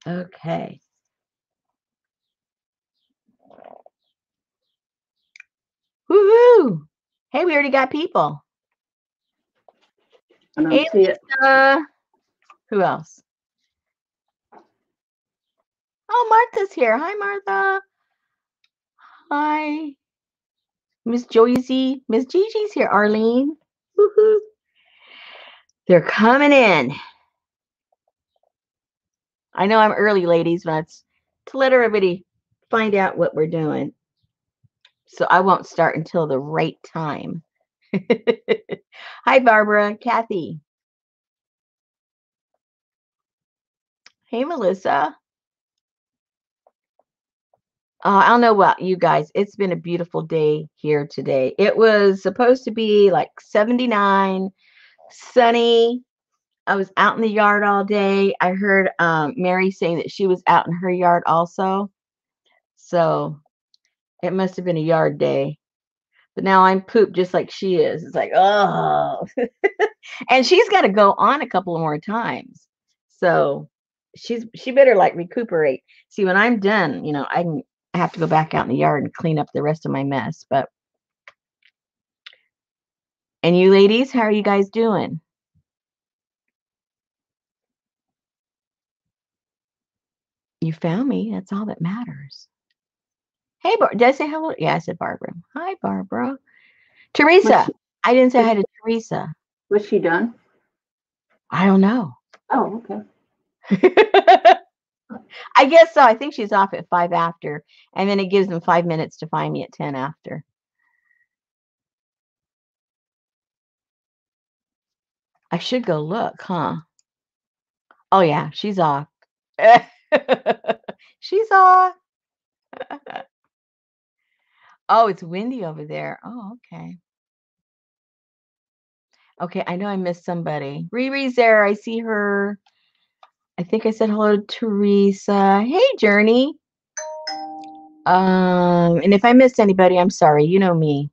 Okay. Woohoo! Hey, we already got people. I don't Hey, see it. Lisa. Who else? Oh, Martha's here. Hi, Martha. Hi. Miss Joycey. Miss Gigi's here. Arlene. Woohoo. They're coming in. I know I'm early, ladies, but it's to let everybody find out what we're doing. So I won't start until the right time. Hi, Barbara. Kathy. Hey, Melissa. I don't know about you guys. It's been a beautiful day here today. It was supposed to be like 79, sunny. I was out in the yard all day. I heard Meri saying that she was out in her yard also. So it must have been a yard day. But now I'm pooped just like she is. It's like, oh. And she's got to go on a couple more times. So she better like recuperate. See, when I'm done, I have to go back out in the yard and clean up the rest of my mess. And you ladies, how are you guys doing? You found me. That's all that matters. Hey, did I say hello? Yeah, I said Barbara. Hi, Barbara. Teresa. I didn't say hi to Teresa. Was she done? I don't know. Oh, okay. I guess so. I think she's off at 5 after, and then it gives them 5 minutes to find me at 10 after. I should go look, huh? Oh, yeah, she's off. She's off. Oh, it's windy over there. Oh, okay. Okay, I know I missed somebody. Riri's there. I see her. I think I said hello to Teresa. Hey, Journey. And if I missed anybody, I'm sorry. You know me.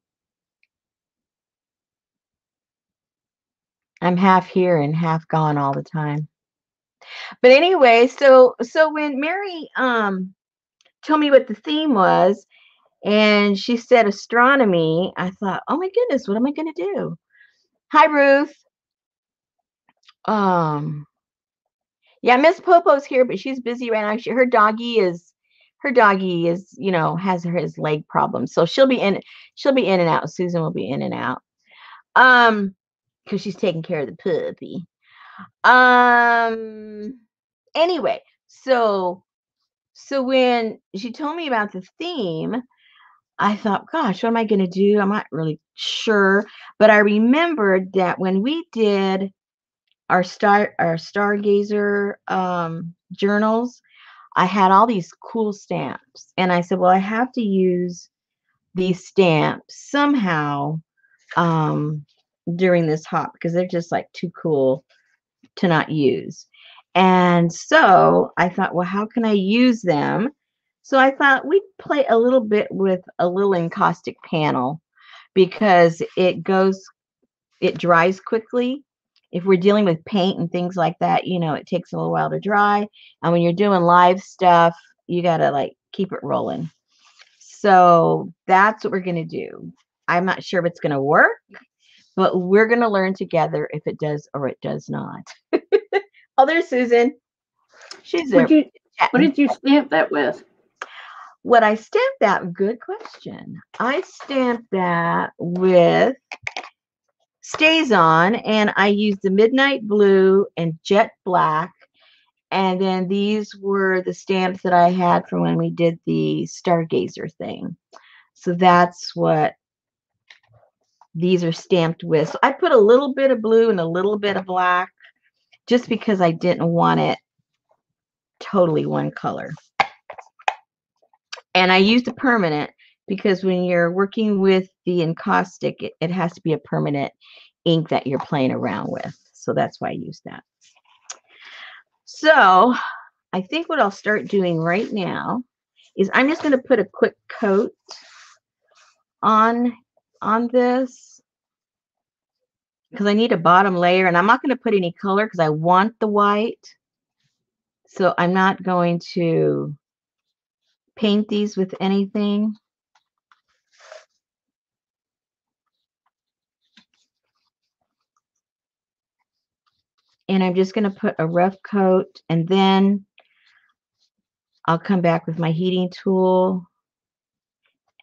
I'm half here and half gone all the time. But anyway, so when Meri told me what the theme was and she said astronomy, I thought, oh my goodness, what am I gonna do? Hi, Ruth. Yeah, Miss Popo's here, but she's busy right now. Her doggy is, has his leg problems. So she'll be in and out. Susan will be in and out. Because she's taking care of the puppy. Anyway, so when she told me about the theme, I thought, gosh, what am I going to do? I'm not really sure, but I remembered that when we did our stargazer journals, I had all these cool stamps, and I said, well, I have to use these stamps somehow during this hop because they're just like too cool to not use. And so I thought, well, how can I use them? So I thought we'd play a little bit with a little encaustic panel because it dries quickly. If we're dealing with paint and things like that, it takes a little while to dry. And when you're doing live stuff, you got to like keep it rolling. So that's what we're going to do. I'm not sure if it's going to work, but we're going to learn together if it does or it does not. Oh, there's Susan. She's there. What did you stamp that with? What I stamped that, good question. I stamped that with Stays On, and I used the Midnight Blue and Jet Black. And then these were the stamps that I had from when we did the Stargazer thing. So that's what these are stamped with. So I put a little bit of blue and a little bit of black just because I didn't want it totally one color. And I used a permanent because when you're working with the encaustic, it has to be a permanent ink that you're playing around with. So that's why I used that. So I think what I'll start doing right now is I'm just going to put a quick coat on this because I need a bottom layer, and I'm not going to put any color because I want the white. So I'm not going to paint these with anything. And I'm just going to put a rough coat, and then I'll come back with my heating tool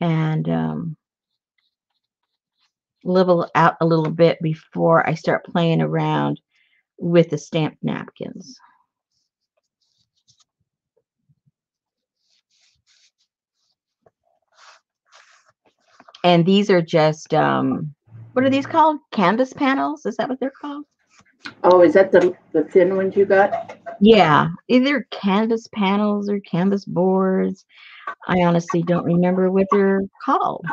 and level out a little bit before I start playing around with the stamped napkins. And these are just, what are these called? Canvas panels? Is that what they're called? Oh, is that the thin ones you got? Yeah, either canvas panels or canvas boards. I honestly don't remember what they're called.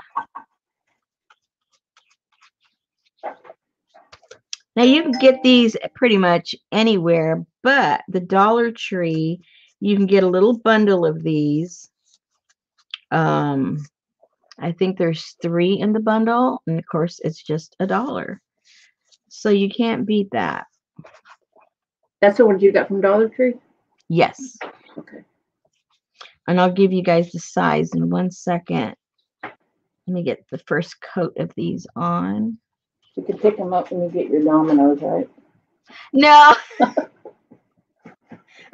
Now you can get these pretty much anywhere, but the Dollar Tree, you can get a little bundle of these. I think there's 3 in the bundle, and of course it's just $1. So you can't beat that. That's the ones you got from Dollar Tree? Yes. Okay. And I'll give you guys the size in 1 second. Let me get the first coat of these on. You can pick them up when you get your dominoes, right? No.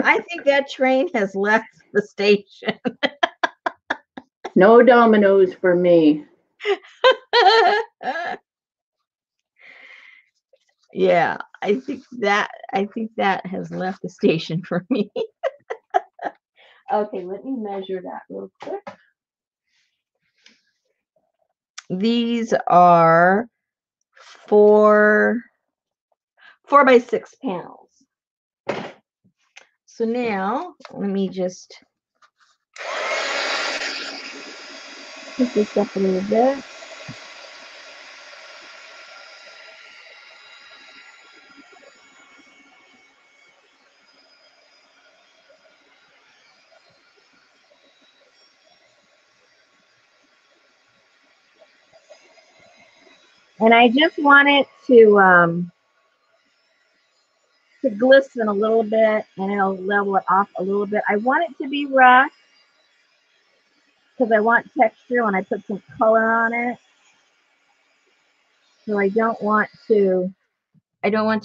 I think that train has left the station. No dominoes for me. Yeah, I think that has left the station for me. Okay, let me measure that real quick. These are 4 by 6 panels. So now let me just pick this up a little bit. And I just want it to glisten a little bit, and it'll level it off a little bit. I want it to be rough because I want texture when I put some color on it. So I don't want to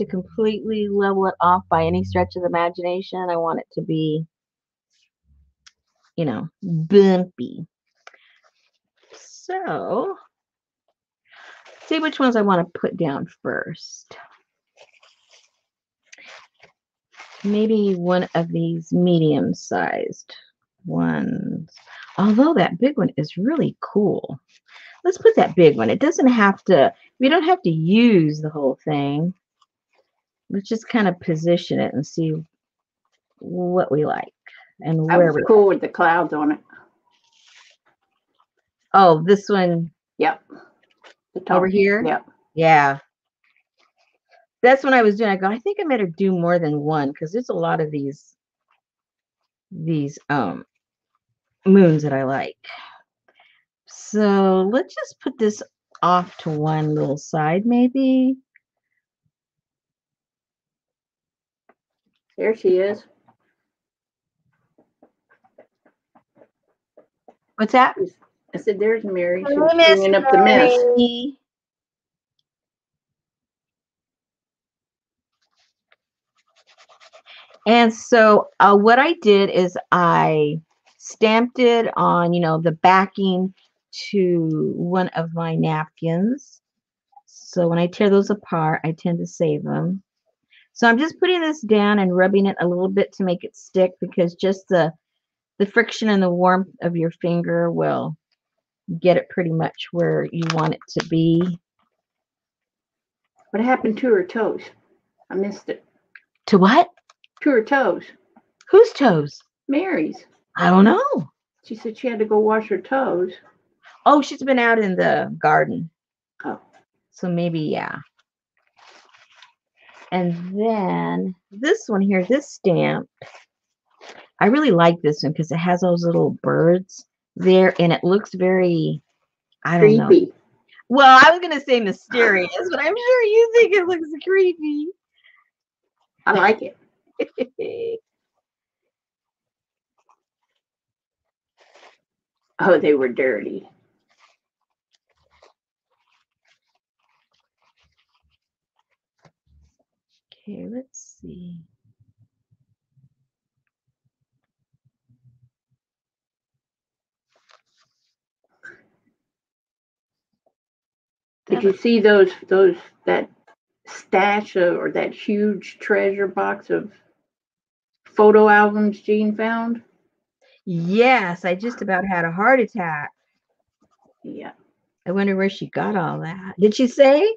completely level it off by any stretch of the imagination. I want it to be, bumpy. So, see which ones I want to put down first. Maybe one of these medium-sized ones. Although that big one is really cool. Let's put that big one. It doesn't have to, we don't have to use the whole thing. Let's just kind of position it and see what we like and where That was cool with the clouds on it. Oh, this one. Yep. Over here? Yep. Yeah. That's when I was doing. I go, I think I better do more than one because there's a lot of these moons that I like. So let's just put this off to one little side, maybe. There she is. What's that? I said, there's Meri. She's Miss cleaning up the mess. Meri. And so what I did is I stamped it on, the backing to one of my napkins. So when I tear those apart, I tend to save them. So I'm just putting this down and rubbing it a little bit to make it stick, because just the friction and the warmth of your finger will get it pretty much where you want it to be. What happened to her toes? I missed it. To what? To her toes. Whose toes? Meri's. I don't know. She said she had to go wash her toes. Oh, she's been out in the garden. Oh. So maybe, yeah. And then this one here, this stamp, I really like this one because it has those little birds there, and it looks very, I don't know. Creepy. Well, I was going to say mysterious, but I'm sure you think it looks creepy. I like it. Oh, they were dirty. Okay, let's see. Did you see that stash or that huge treasure box of photo albums Jean found? Yes, I just about had a heart attack. Yeah. I wonder where she got all that. Did she say?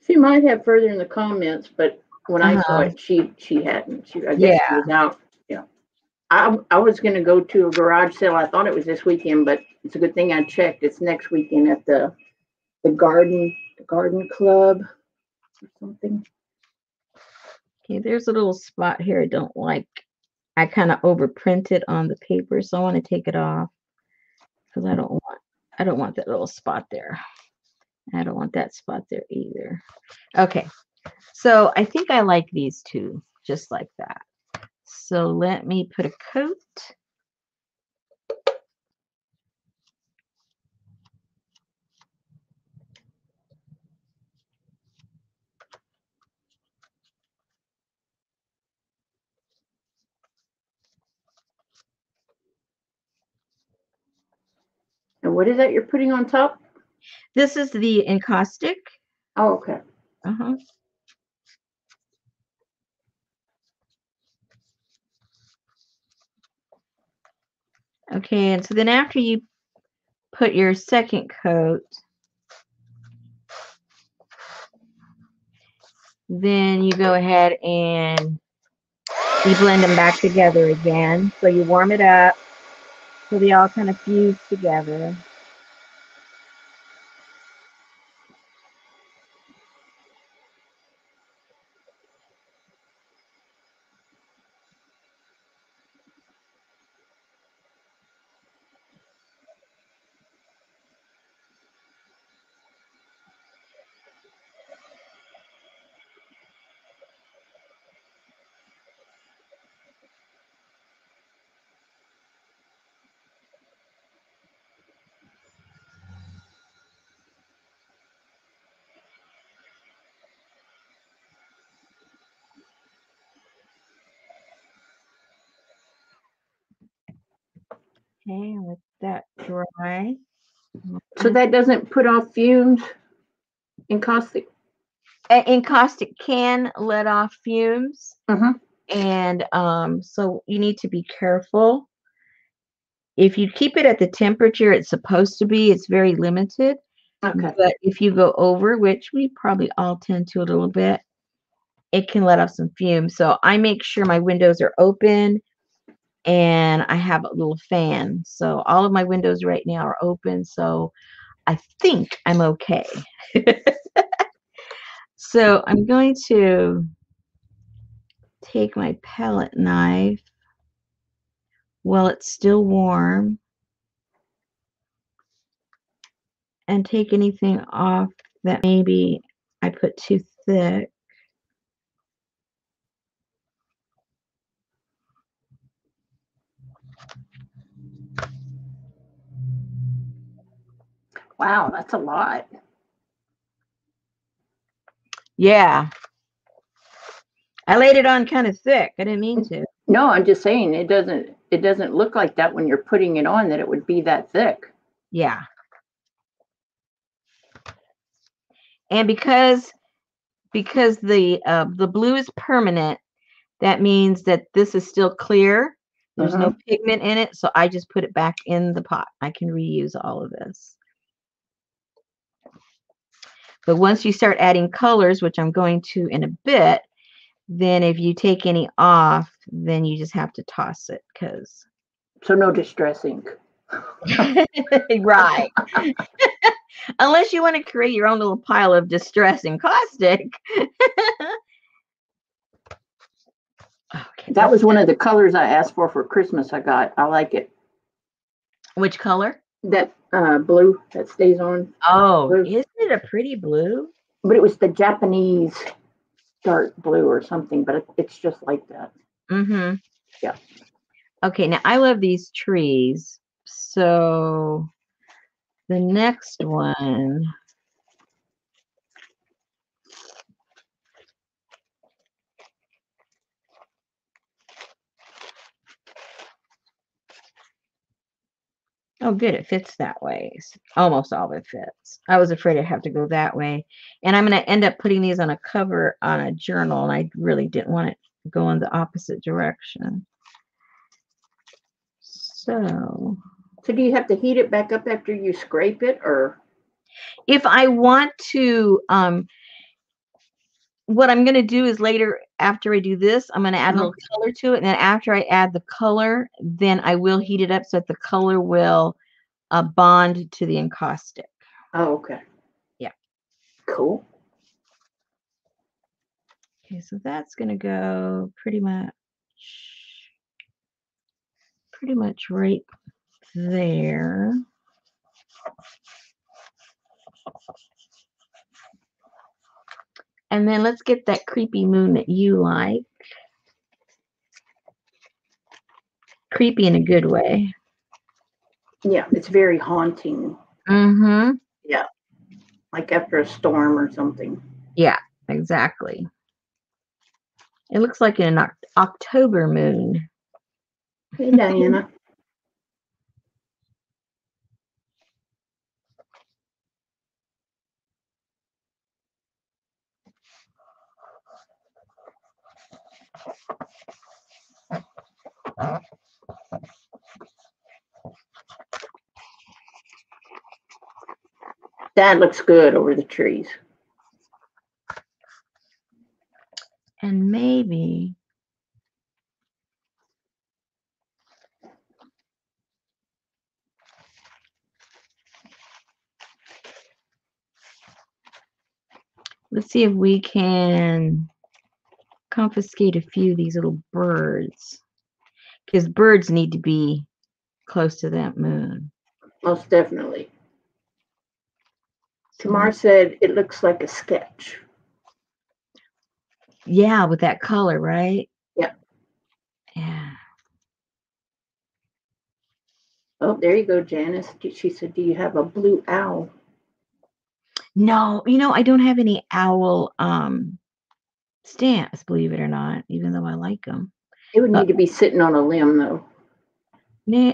She might have further in the comments, but when I saw it, she hadn't. I guess she was out. Yeah. I was going to go to a garage sale. I thought it was this weekend, but it's a good thing I checked. It's next weekend at the garden club or something. Okay, there's a little spot here I don't like. I kind of overprinted on the paper, so I want to take it off because I don't want that little spot there. I don't want that spot there either. Okay, so I think I like these two just like that. So let me put a coat. And what is that you're putting on top? This is the encaustic. Oh, okay. Uh-huh. Okay, and so then after you put your second coat, then you go ahead and you blend them back together again. So you warm it up so they all kind of fuse together. Okay, let that dry. So that doesn't put off fumes? Encaustic? Encaustic can let off fumes, Mm-hmm. and so you need to be careful. If you keep it at the temperature it's supposed to be, it's very limited. Okay. But if you go over, which we probably all tend to a little bit, it can let off some fumes. So I make sure my windows are open and I have a little fan. So all of my windows right now are open. So I think I'm okay. So I'm going to take my palette knife while it's still warm and take anything off that maybe I put too thick. Wow, that's a lot. Yeah. I laid it on kind of thick. I didn't mean to. No, I'm just saying it doesn't look like that when you're putting it on that it would be that thick. Yeah. And because the blue is permanent, that means that this is still clear. There's no pigment in it, so I just put it back in the pot. I can reuse all of this. But once you start adding colors, which I'm going to in a bit, then if you take any off, then you just have to toss it because. So no distress ink. Right. Unless you want to create your own little pile of distress encaustic. Okay, that was one of the colors I asked for Christmas. I like it. Which color? That blue that stays on. Oh, blue. Isn't it a pretty blue? But it was the Japanese dark blue or something, but it's just like that. Mm-hmm. Yeah. Okay, now I love these trees. So the next one. Oh, good. It fits that way. Almost all of it fits. I was afraid I'd have to go that way. And I'm going to end up putting these on a cover on a journal, and I really didn't want it to go in the opposite direction. So do you have to heat it back up after you scrape it, or? If I want to, what I'm going to do is later, after I do this, I'm going to add a little color to it. And then after I add the color, then I will heat it up so that the color will bond to the encaustic. Oh, okay. Yeah. Cool. Okay, so that's going to go pretty much right there. And then let's get that creepy moon that you like. Creepy in a good way. Yeah, it's very haunting. Mm-hmm. Yeah, like after a storm or something. Yeah, exactly. It looks like an October moon. Hey, Diana. That looks good over the trees. And maybe let's see if we can confiscate a few of these little birds, because birds need to be close to that moon. Most definitely. Tamar said it looks like a sketch. Yeah, with that color, right? Yeah. Yeah. Oh, there you go, Janice. She said, do you have a blue owl? No, I don't have any owl stamps, believe it or not, even though I like them. It would need to be sitting on a limb, though. Yeah.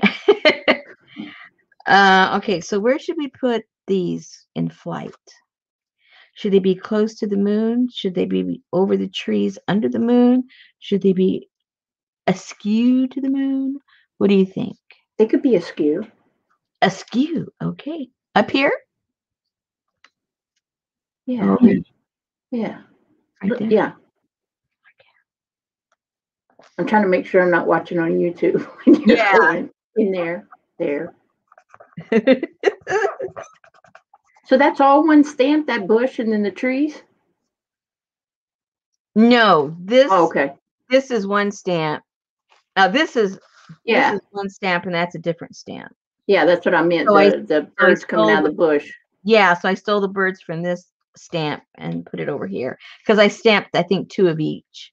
Okay, so where should we put these in flight? Should they be close to the moon? Should they be over the trees under the moon? Should they be askew to the moon? What do you think? They could be askew. Askew, okay. Up here? Yeah. Oh, yeah. right there. Yeah. I'm trying to make sure I'm not watching on YouTube. Yeah. Going in there. So that's all one stamp, that bush and then the trees? No, this. Oh, okay. This is one stamp. Now this is one stamp, and that's a different stamp. Yeah, that's what I meant. So the birds coming out of the bush. Yeah, so I stole the birds from this stamp and put it over here because I stamped, I think, 2 of each,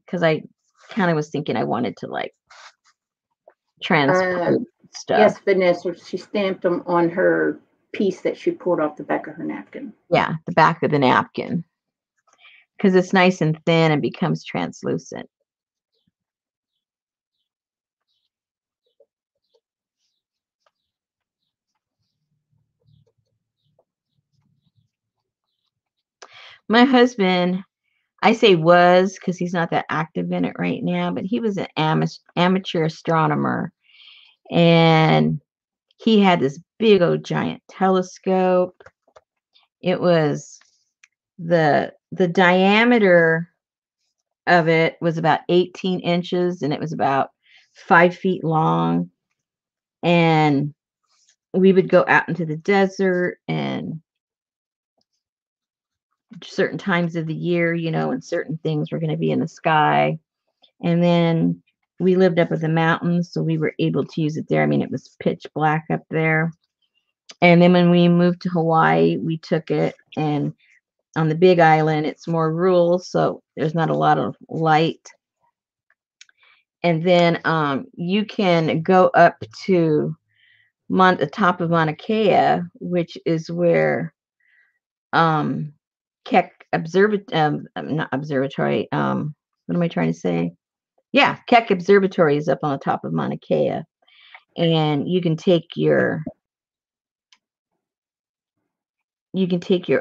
because I kind of was thinking I wanted to like transpose stuff. Yes, Vanessa, she stamped them on her piece that she pulled off the back of her napkin. Yeah, the back of the napkin, because it's nice and thin and becomes translucent. My husband, I say was because he's not that active in it right now, but he was an amateur astronomer, and he had this big old giant telescope. It was the diameter of it was about 18 inches, and it was about 5 feet long. And we would go out into the desert and certain times of the year, and certain things were going to be in the sky. And then we lived up in the mountains, so we were able to use it there. I mean, it was pitch black up there. And then when we moved to Hawaii, we took it, and on the Big Island, it's more rural, so there's not a lot of light. And then you can go up to the top of Mauna Kea, which is where Keck not observatory. What am I trying to say? Yeah, Keck Observatory is up on the top of Mauna Kea, and you can take your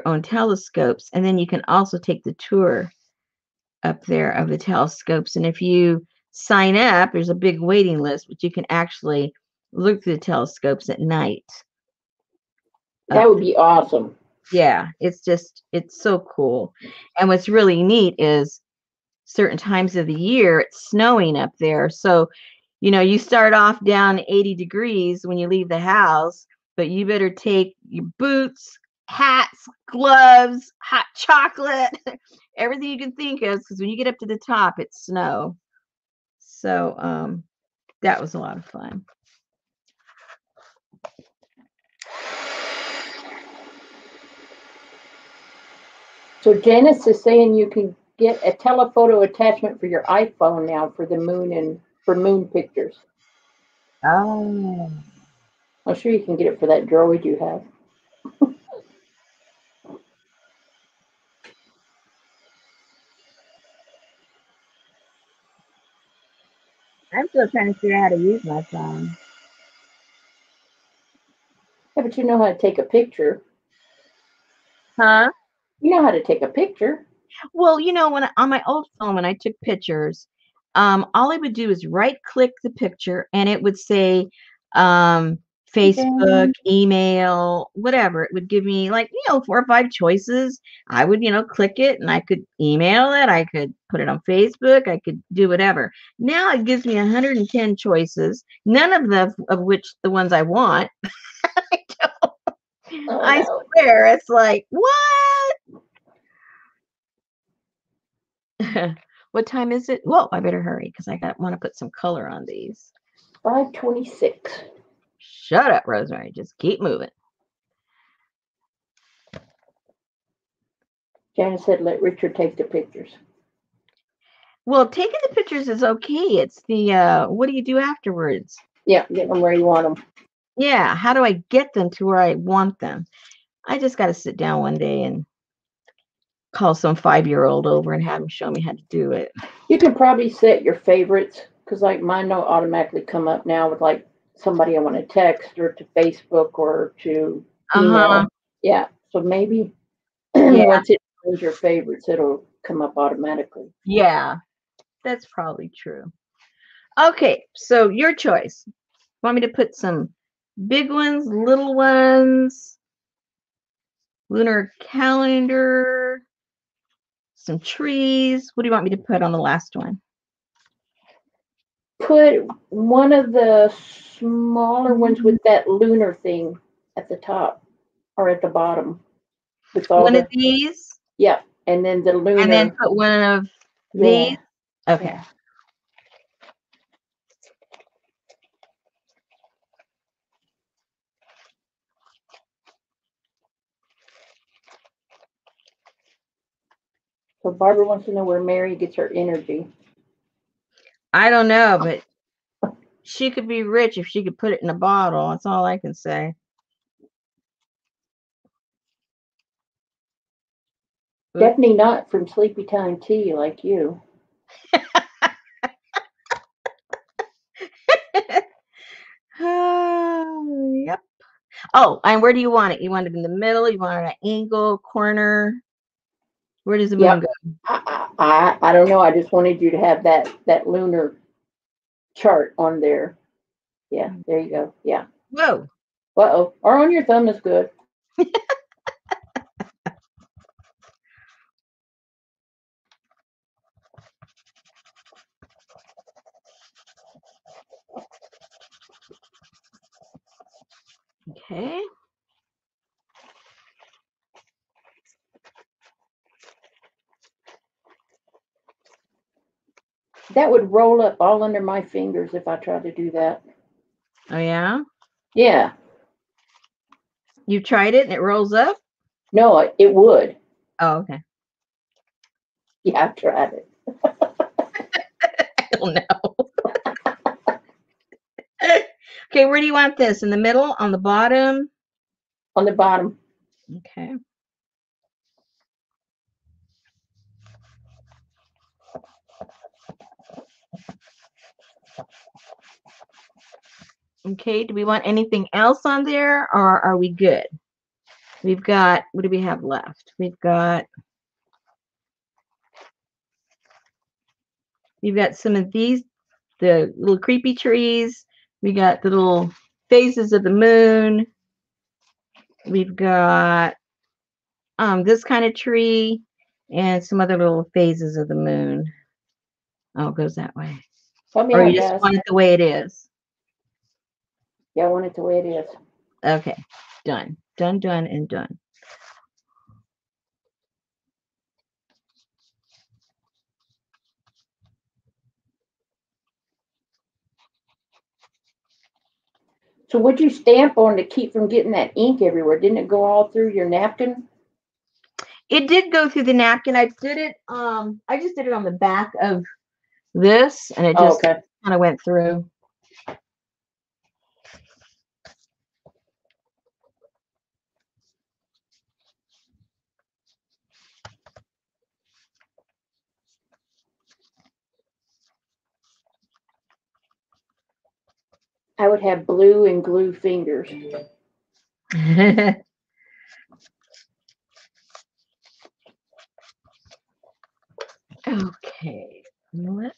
own telescopes, and then you can also take the tour up there of the telescopes. And if you sign up, there's a big waiting list, but you can actually look through the telescopes at night. That would be awesome. Yeah, it's so cool. And what's really neat is certain times of the year it's snowing up there. So, you start off down 80 degrees when you leave the house, but you better take your boots, hats, gloves, hot chocolate, everything you can think of, because when you get up to the top, it's snow. So that was a lot of fun. So Janice is saying you can get a telephoto attachment for your iPhone now for the moon and for moon pictures. Oh. I'm sure you can get it for that droid you have. I'm still trying to figure out how to use my phone. Yeah, but you know how to take a picture. Huh? You know how to take a picture. Well, when on my old phone, when I took pictures, all I would do is right click the picture and it would say Facebook, email, whatever. It would give me 4 or 5 choices. I would, click it and I could email it. I could put it on Facebook. I could do whatever. Now it gives me 110 choices, none of which the ones I want. I swear, it's like, what? What time is it? Well, I better hurry because I want to put some color on these. 5:26. Shut up, Rosemary. Just keep moving. Janice said, let Richard take the pictures. Well, taking the pictures is okay. It's the, what do you do afterwards? Yeah, get them where you want them. Yeah, how do I get them to where I want them? I just got to sit down one day and call some 5-year-old over and have him show me how to do it. You can probably set your favorites because mine don't automatically come up now with somebody I want to text or to Facebook or to email. Yeah, so maybe once it knows your favorites, it'll come up automatically. Yeah, that's probably true. Okay, so your choice. Want me to put some big ones, little ones, lunar calendar, some trees? What do you want me to put on the last one? Put one of the smaller ones with that lunar thing at the top or at the bottom. With all one of these? Yeah, and then the lunar. And then put one of these? Okay. Yeah. So Barbara wants to know where Meri gets her energy. I don't know, but she could be rich if she could put it in a bottle. That's all I can say. Definitely not from Sleepy Time Tea like you. Yep. Oh, and where do you want it? You want it in the middle? You want it at an angle, corner? Where does the moon go? I don't know. I just wanted you to have that lunar chart on there. Yeah, there you go. Yeah. Whoa. Uh-oh. Or on your thumb is good. Okay. That would roll up all under my fingers if I tried to do that. Oh, yeah? Yeah. You tried it and it rolls up? No, it would. Oh, okay. Yeah, I tried it. I don't know. Okay, where do you want this? In the middle? On the bottom? On the bottom. Okay. Okay, do we want anything else on there, or are we good? We've got, what do we have left? We've got some of these, the little creepy trees. We got the little phases of the moon. We've got this kind of tree and some other little phases of the moon. Oh, it goes that way. Help me Or out, you just guys. want it the way it is. Yeah, I want it the way it is. Okay, done. Done, done, and done. So what'd you stamp on to keep from getting that ink everywhere? Didn't it go all through your napkin? It did go through the napkin. I did it, I just did it on the back of this, and it just kind of went through. I would have blue and glue fingers. Okay, let's.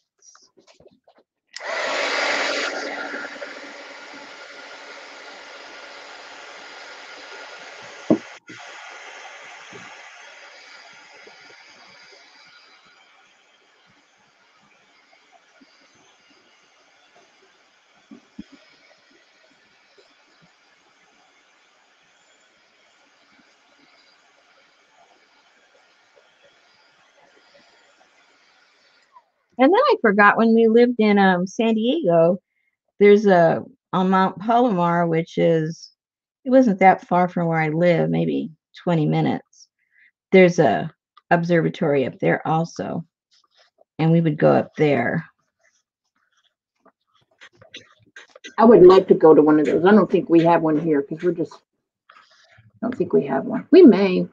And then I forgot, when we lived in San Diego, there's on Mount Palomar, which is, it wasn't that far from where I live, maybe 20 minutes. There's a observatory up there also, and we would go up there. I would love to go to one of those. I don't think we have one here because I don't think we have one. We may.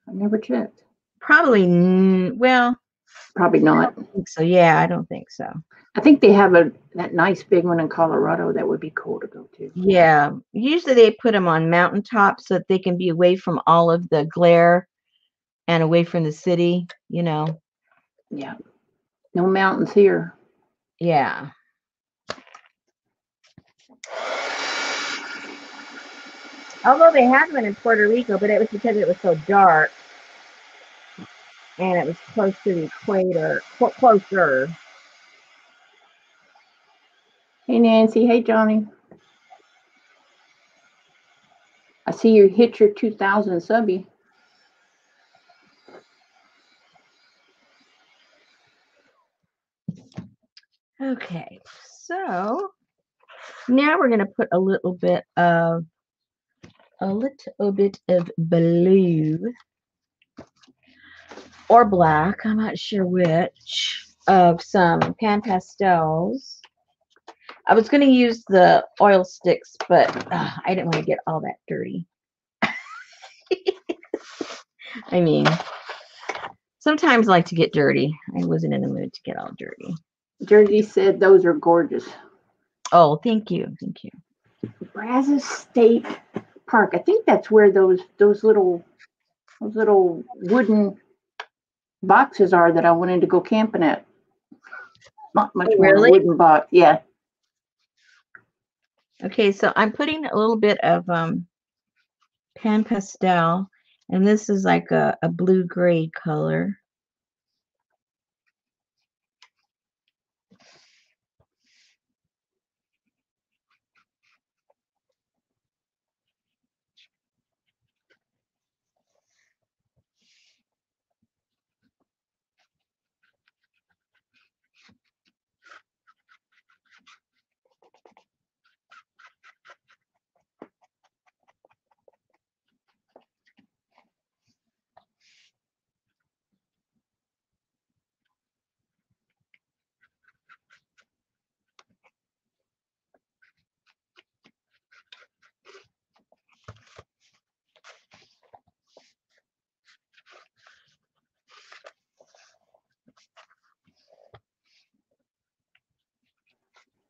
I never checked. Probably, well. Probably not. I don't think so. Yeah, I don't think so. I think they have that nice big one in Colorado that would be cool to go to. Yeah, usually they put them on mountaintops so that they can be away from all of the glare and away from the city, you know. Yeah. No mountains here. Yeah. Although they had one in Puerto Rico, but it was because it was so dark and it was close to the equator, closer. Hey, Nancy. Hey, Johnny. I see you hit your 2,000 subby. Okay, so now we're going to put a little bit of blue or black, I'm not sure which, of some pan pastels. I was going to use the oil sticks, but I didn't want to get all that dirty. I mean, sometimes I like to get dirty. I wasn't in the mood to get all dirty. Jersey said those are gorgeous. Oh, thank you. Thank you. Brazos State Park. I think that's where those little wooden boxes are that I wanted to go camping at. Not much more Really? wooden box. Yeah. Okay, so I'm putting a little bit of pan pastel, and this is like a blue gray color.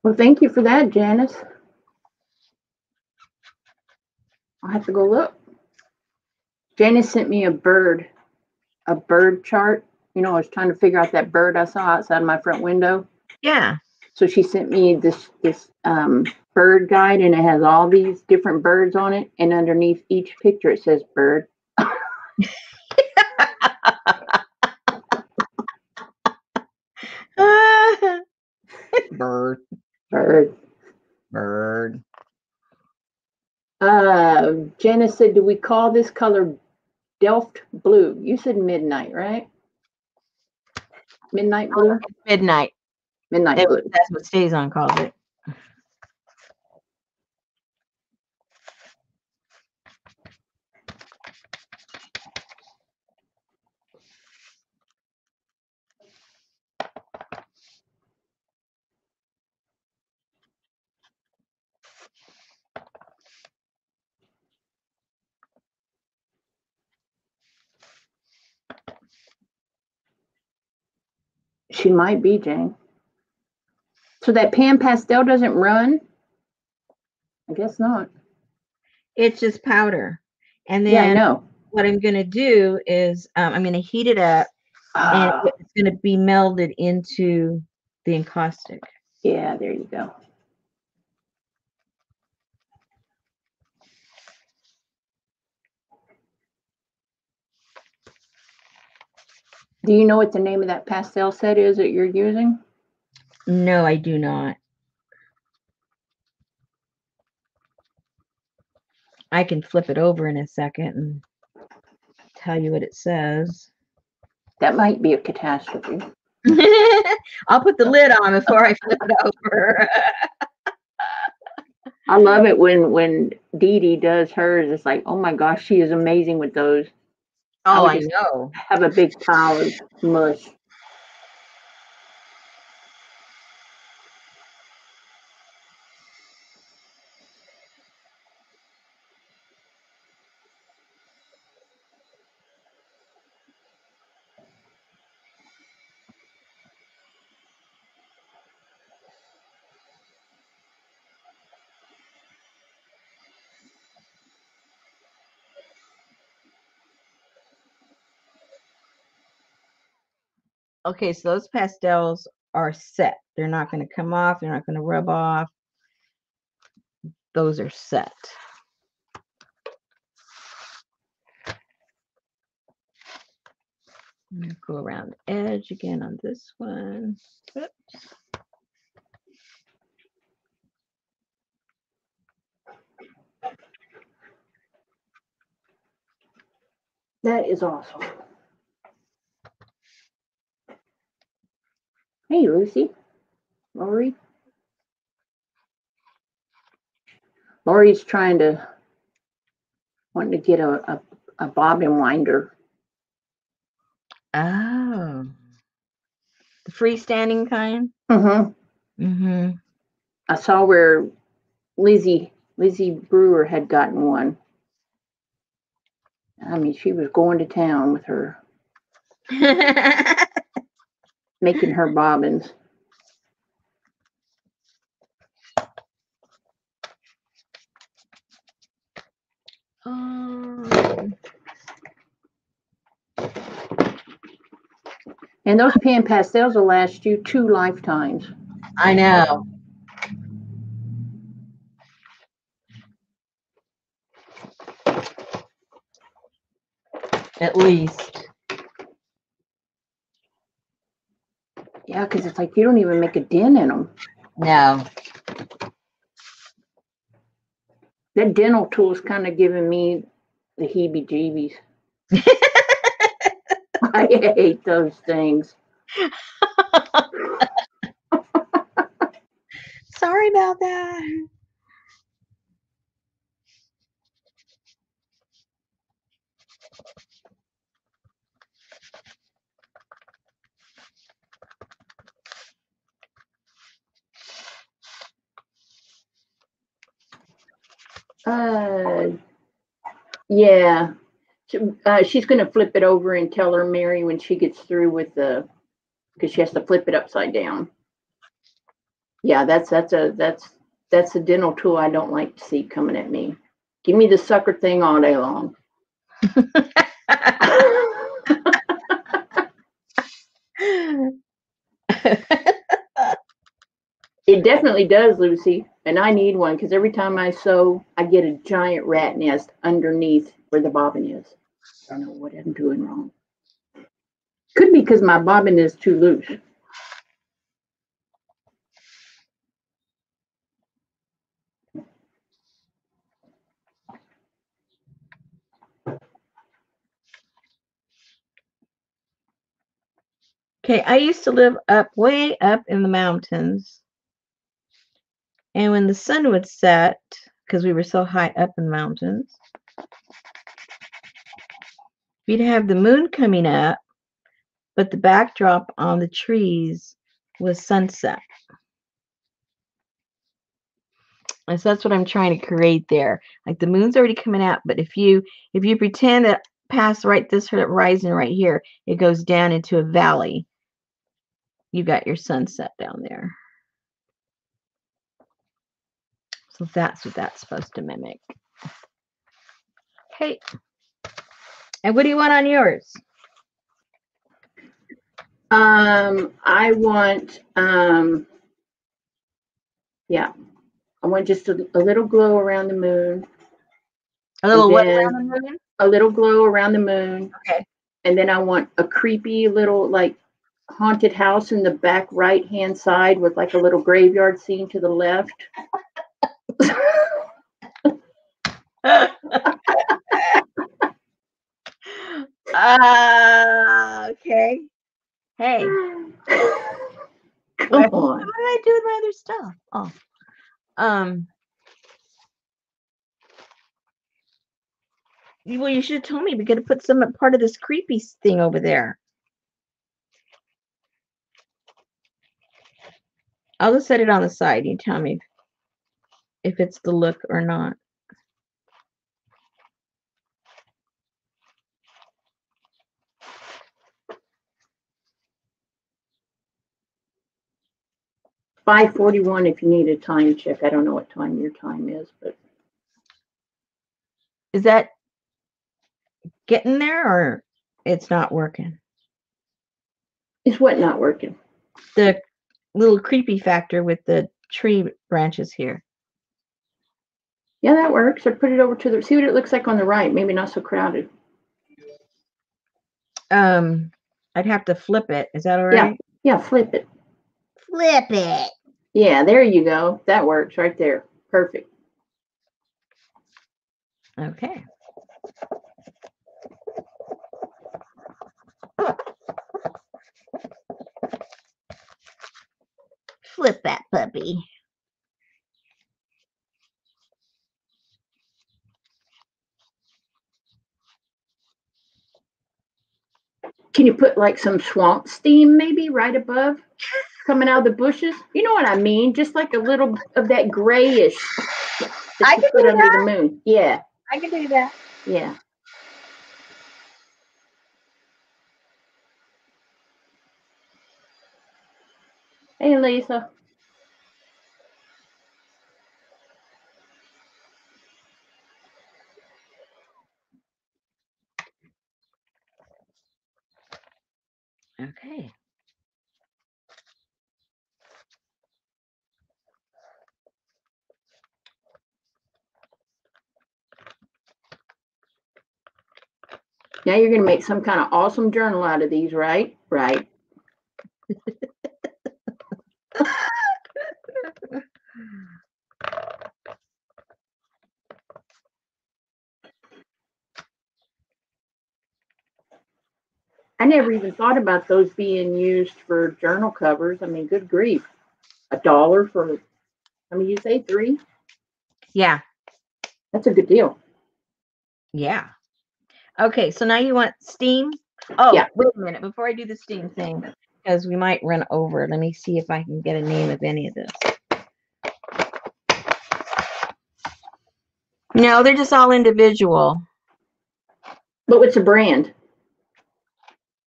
Well, thank you for that, Janice. I'll have to go look. Janice sent me a bird chart. You know, I was trying to figure out that bird I saw outside my front window. Yeah. So she sent me this bird guide, and it has all these different birds on it. And underneath each picture, it says bird. Bird. Bird. Bird. Janice said, do we call this color Delft blue? You said midnight, right? Midnight blue? Midnight. Midnight blue. That's what Stays On calls it. She might be, Jane. So that pan pastel doesn't run? I guess not. It's just powder. And then yeah, I know. What I'm going to do is I'm going to heat it up, and it's going to be melded into the encaustic. Yeah, there you go. Do you know what the name of that pastel set is that you're using? No, I do not. I can flip it over in a second and tell you what it says. That might be a catastrophe. I'll put the lid on before I flip it over. I love it when Dee Dee does hers. It's like, oh my gosh, she is amazing with those. Oh, I know. Have a big pile of mush. Okay, so those pastels are set. They're not going to come off. They're not going to rub off. Those are set. I'm going to go around the edge again on this one. Oops. That is awesome. Hey, Lucy. Lori. Lori's wanting to get a bobbin winder. Oh. The freestanding kind? Mm-hmm. Mm-hmm. I saw where Lizzie Brewer had gotten one. I mean, she was going to town with her, making her bobbins. And those pan pastels will last you 2 lifetimes. I know. At least. Yeah, because it's like you don't even make a dent in them. No. That dental tool is kind of giving me the heebie-jeebies. I hate those things. Sorry about that. Yeah. She's going to flip it over and tell her Mary when she gets through with because she has to flip it upside down. Yeah, that's a dental tool I don't like to see coming at me. Give me the sucker thing all day long. It definitely does, Lucy, and I need one because every time I sew, I get a giant rat nest underneath where the bobbin is. I don't know what I'm doing wrong. Could be because my bobbin is too loose. Okay, I used to live way up in the mountains. And when the sun would set, because we were so high up in the mountains, we'd have the moon coming up, but the backdrop on the trees was sunset. And so that's what I'm trying to create there. Like the moon's already coming out, but if you pretend that past right this horizon right here, it goes down into a valley, you got your sunset down there. So that's what that's supposed to mimic. Okay. And what do you want on yours? I want, yeah, I want just a little glow around the moon. A little what around the moon? A little glow around the moon. Okay. And then I want a creepy little like haunted house in the back right-hand side with like a little graveyard scene to the left. Okay. Hey. Come on. What did I do with my other stuff? Oh. Well, you should have told me we got to put some part of this creepy thing over there. I'll just set it on the side. You tell me if it's the look or not. $5:41 if you need a time check. I don't know what time your time is, but is that getting there or it's not working? Is what not working? The little creepy factor with the tree branches here. Yeah, that works. Or put it over to the, see what it looks like on the right. Maybe not so crowded. I'd have to flip it. Is that all right? Yeah, flip it. Flip it. Yeah, there you go. That works right there. Perfect. Okay. Flip that puppy. Can you put like some swamp steam maybe right above coming out of the bushes? You know what I mean? Just like a little of that grayish I can put do under that. the moon. Yeah. I can do that. Yeah. Hey, Lisa. Okay. Now you're going to make some kind of awesome journal out of these, right? Right. I never even thought about those being used for journal covers. I mean, good grief. $1 for, how many you say, 3? Yeah. That's a good deal. Yeah. Okay, so now you want steam? Oh, yeah. Wait a minute before I do the steam thing, because we might run over. Let me see if I can get a name of any of this. No, they're just all individual. But what's the brand?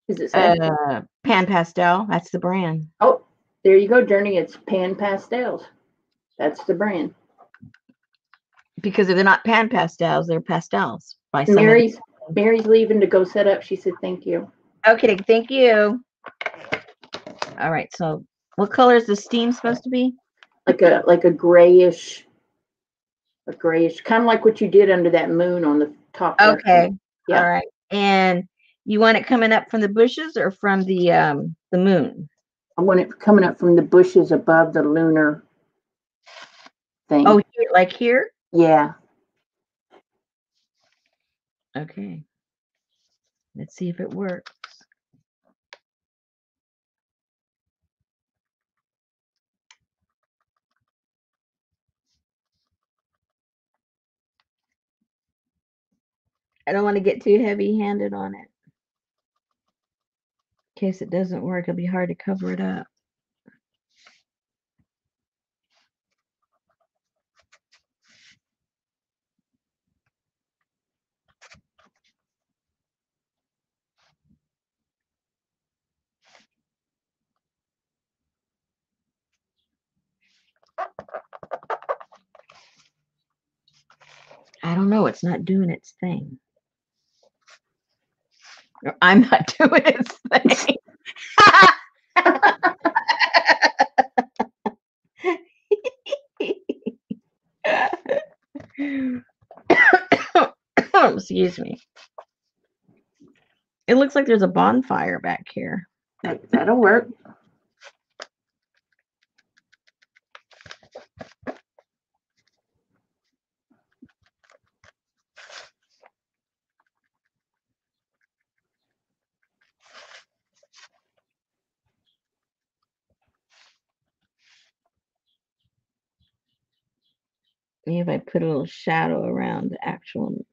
Is it Pan Pastel. That's the brand. Oh, There you go, Journey. It's Pan Pastels. That's the brand. Because if they're not pan pastels, they're pastels. By Mary's leaving to go set up. She said, "Thank you." Okay, thank you. All right. So, what color is the steam supposed to be? Like a grayish, kind of like what you did under that moon on the top. Okay. Yeah. All right. And you want it coming up from the bushes or from the moon? I want it coming up from the bushes above the lunar thing. Oh, like here? Yeah. Okay. Let's see if it works. I don't want to get too heavy-handed on it. In case it doesn't work, it'll be hard to cover it up. I don't know. It's not doing its thing. Or I'm not doing its thing. Excuse me. It looks like there's a bonfire back here. That'll work. Maybe if I put a little shadow around the actual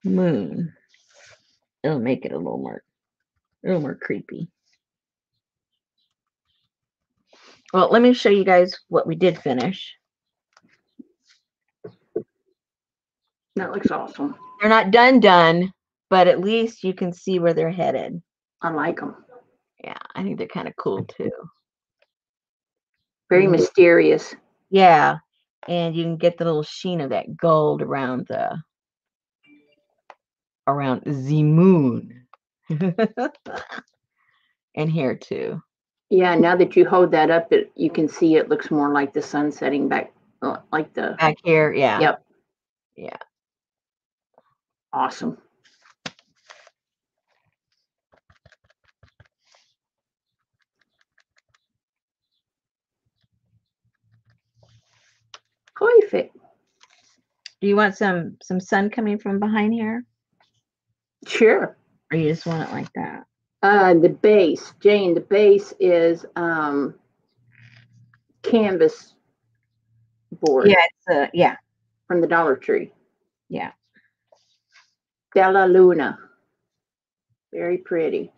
moon, it'll make it a little more creepy. Well, let me show you guys what we did finish. That looks awesome. They're not done, but at least you can see where they're headed. I like them. Yeah, I think they're kind of cool too. Very mysterious. Yeah, and you can get the little sheen of that gold around the moon. And here too. Yeah, now that you hold that up, you can see it looks more like the sun setting back, like the back here. Yeah. Yep. Yeah. Awesome. Perfect. Do you want some sun coming from behind here? Sure. Or you just want it like that? The base, Jane, the base is canvas board. Yeah, it's from the Dollar Tree. Yeah. Bella Luna. Very pretty.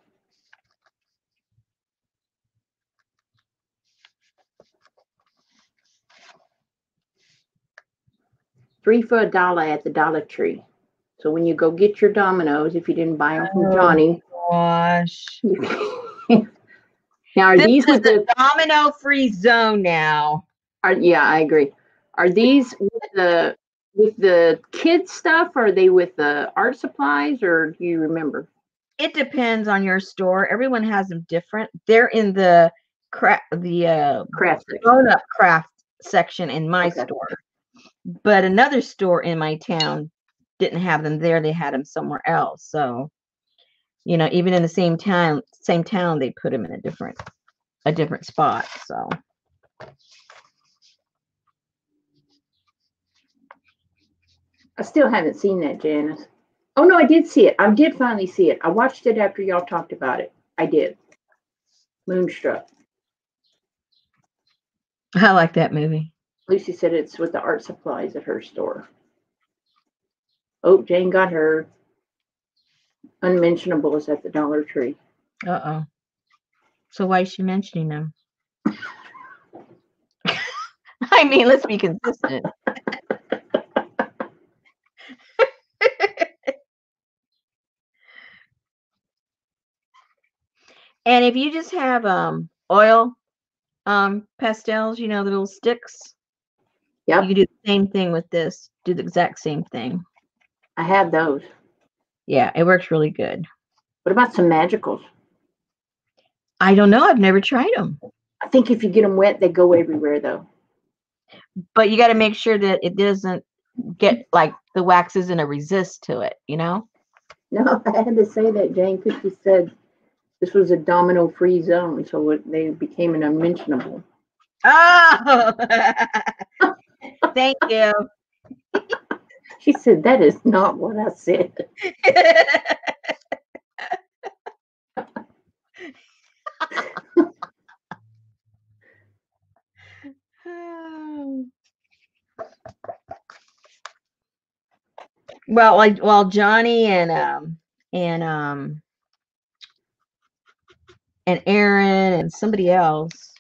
$3 for $1 at the Dollar Tree. So when you go get your dominoes, if you didn't buy them from Johnny. Gosh. Now, are these with the domino-free zone now? Yeah, I agree. Are these with the kids stuff? Or are they with the art supplies, or do you remember? It depends on your store. Everyone has them different. They're in the craft grown-up craft section in my store. But another store in my town didn't have them there. They had them somewhere else. So, even in the same town, they put them in a different spot. So. I still haven't seen that, Janice. Oh, no, I did see it. I did finally see it. I watched it after y'all talked about it. I did. Moonstruck. I like that movie. Lucy said it's with the art supplies at her store. Oh, Jane got her unmentionables at the Dollar Tree. Uh-oh. So why is she mentioning them? I mean, let's be consistent. And if you just have oil pastels, you know, the little sticks. Yep. You can do the same thing with this. Do the exact same thing. I have those. Yeah, it works really good. What about some magicals? I don't know. I've never tried them. I think if you get them wet, they go everywhere, though. But you got to make sure that it doesn't get like the wax isn't a resist to it, you know? No, I had to say that, Jane, because she said this was a domino-free zone, so they became an unmentionable. Oh, thank you. She said, that is not what I said. Well, like Johnny and Aaron and somebody else,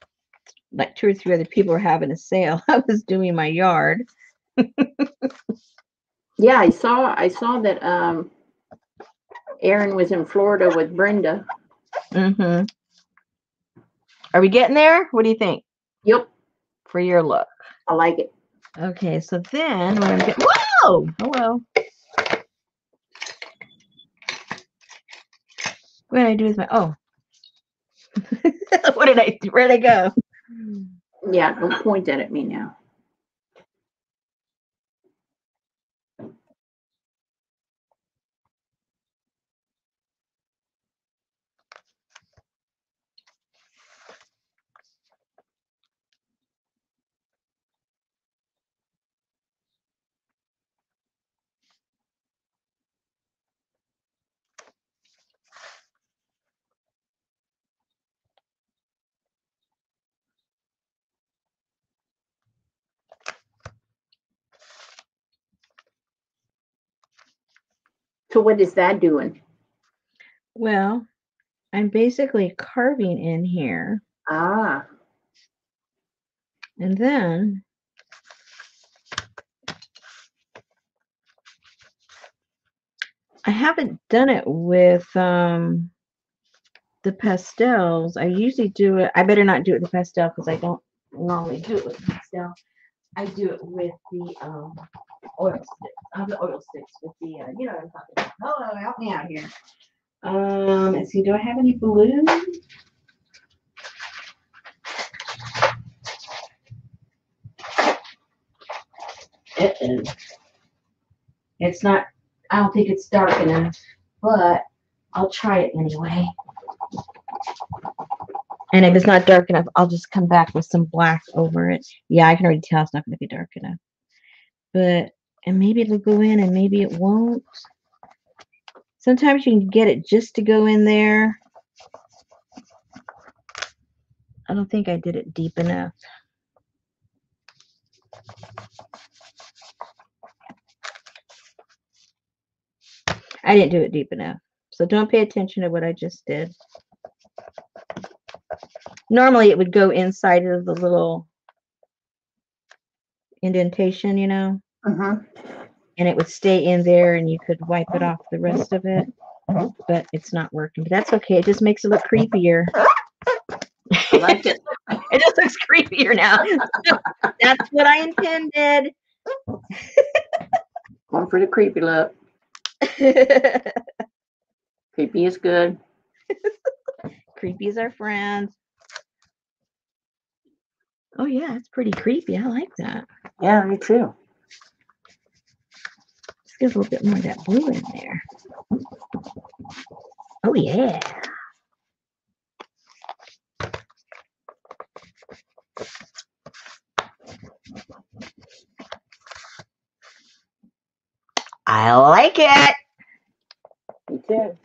like 2 or 3 other people were having a sale. I was doing my yard. Yeah, I saw that Aaron was in Florida with Brenda. Mm-hmm. Are we getting there? What do you think? Yep. For your look. I like it. Okay, so then we're gonna get whoa! Hello. What did I do with my what did I do? Where'd I go? Yeah, don't point that at me now. So what is that doing? Well, I'm basically carving in here. Ah. And then I haven't done it with the pastels. I usually do it. I better not do it with the pastel because I don't normally do it with the pastel. I do it with the oil sticks. The oil sticks with the you know what I'm talking about. Hello, help me out here. Let's see. Do I have any balloons? It's not. I don't think it's dark enough, but I'll try it anyway. And if it's not dark enough, I'll just come back with some black over it. Yeah, I can already tell it's not going to be dark enough. But, and maybe it'll go in and maybe it won't. Sometimes you can get it just to go in there. I don't think I did it deep enough. I didn't do it deep enough. So don't pay attention to what I just did. Normally it would go inside of the little indentation, you know, and it would stay in there and you could wipe it off the rest of it, but it's not working. But that's okay. It just makes it look creepier. I like it. It just looks creepier now. That's what I intended. Going for the creepy look. Creepy is good. Creepy is our friend. Oh yeah, it's pretty creepy. I like that. Yeah, me too. Let's get a little bit more of that blue in there. Oh yeah. I like it. Me too.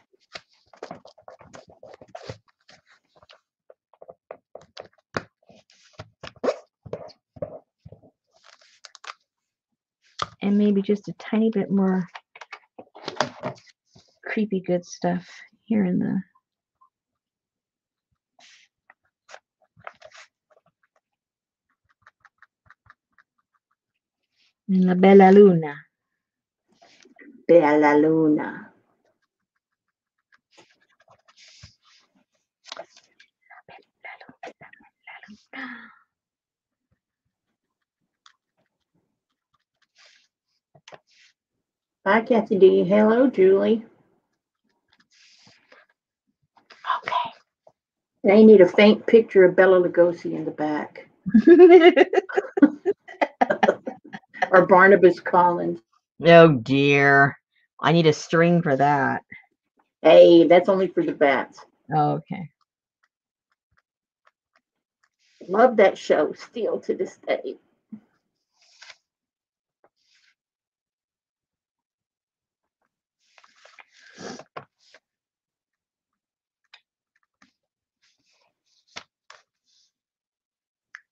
And maybe just a tiny bit more creepy good stuff here in the La Bella Luna. Bella Luna. Bye, Kathy D. Hello, Julie. Okay. They need a faint picture of Bela Lugosi in the back. Or Barnabas Collins. Oh dear. I need a string for that. Hey, that's only for the bats. Oh, okay. Love that show still to this day.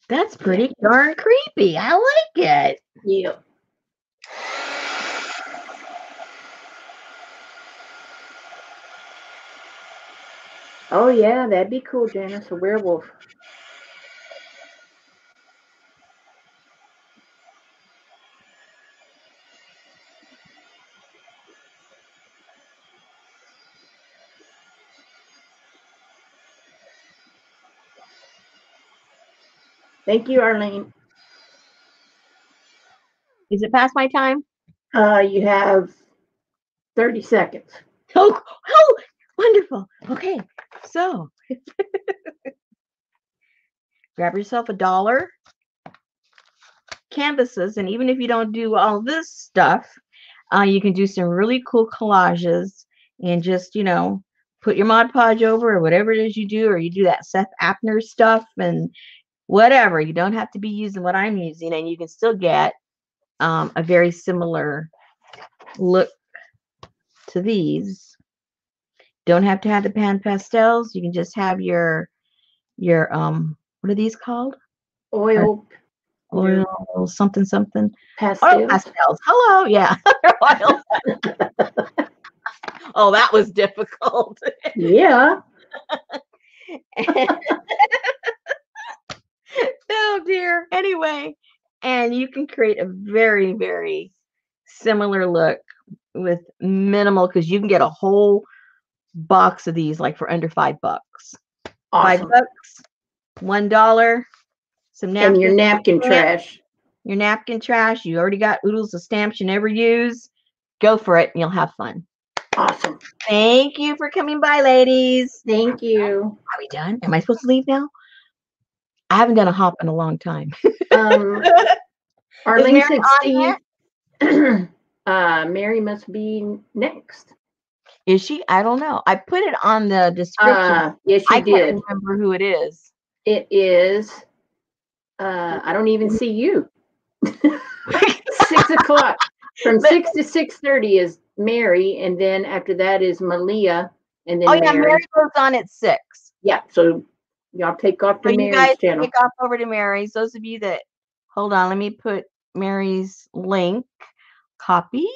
That's pretty darn creepy. I like it. Yeah. Oh, yeah, that'd be cool, Janice, a werewolf. Thank you, Arlene. Is it past my time? You have 30 seconds. Oh, wonderful. Okay, so grab yourself $1 canvases, and even if you don't do all this stuff, you can do some really cool collages and just, put your Mod Podge over or whatever it is you do, or you do that Seth Apner stuff and whatever. You don't have to be using what I'm using, and you can still get a very similar look to these. Don't have to have the pan pastels. You can just have your what are these called? Oil Something pastels. Oil pastels. Hello, yeah. Oil. Oh, that was difficult. Yeah. Oh dear. Anyway, and you can create a very, very similar look with minimal, because you can get a whole box of these like for under $5. Awesome. $5, $1, some napkins. And your napkin trash. Your napkin trash. You already got oodles of stamps you never use. Go for it and you'll have fun. Awesome. Thank you for coming by, ladies. Thank you. Are we done? Am I supposed to leave now? I haven't done a hop in a long time. Arlene said, Steve, Mary must be next. Is she? I don't know. I put it on the description. Yes, you did. I can't remember who it is. It is. I don't even see you. 6 o'clock. From 6 to 6:30 is Mary, and then after that is Malia, and then Mary goes on at 6. Yeah, so y'all take off to Mary's channel. Take off over to Mary's. Those of you that, hold on, let me put Mary's link. Copy.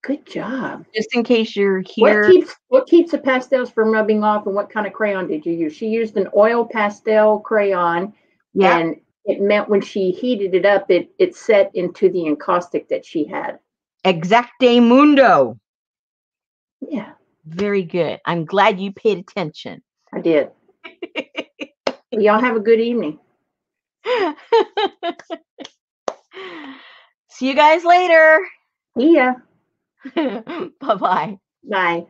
Good job. Just in case you're here. What keeps the pastels from rubbing off, and what kind of crayon did you use? She used an oil pastel crayon, and it meant when she heated it up, it set into the encaustic that she had. Exacte mundo. Yeah. Very good. I'm glad you paid attention. I did. Well, y'all have a good evening. See you guys later. See ya. Bye-bye. Bye.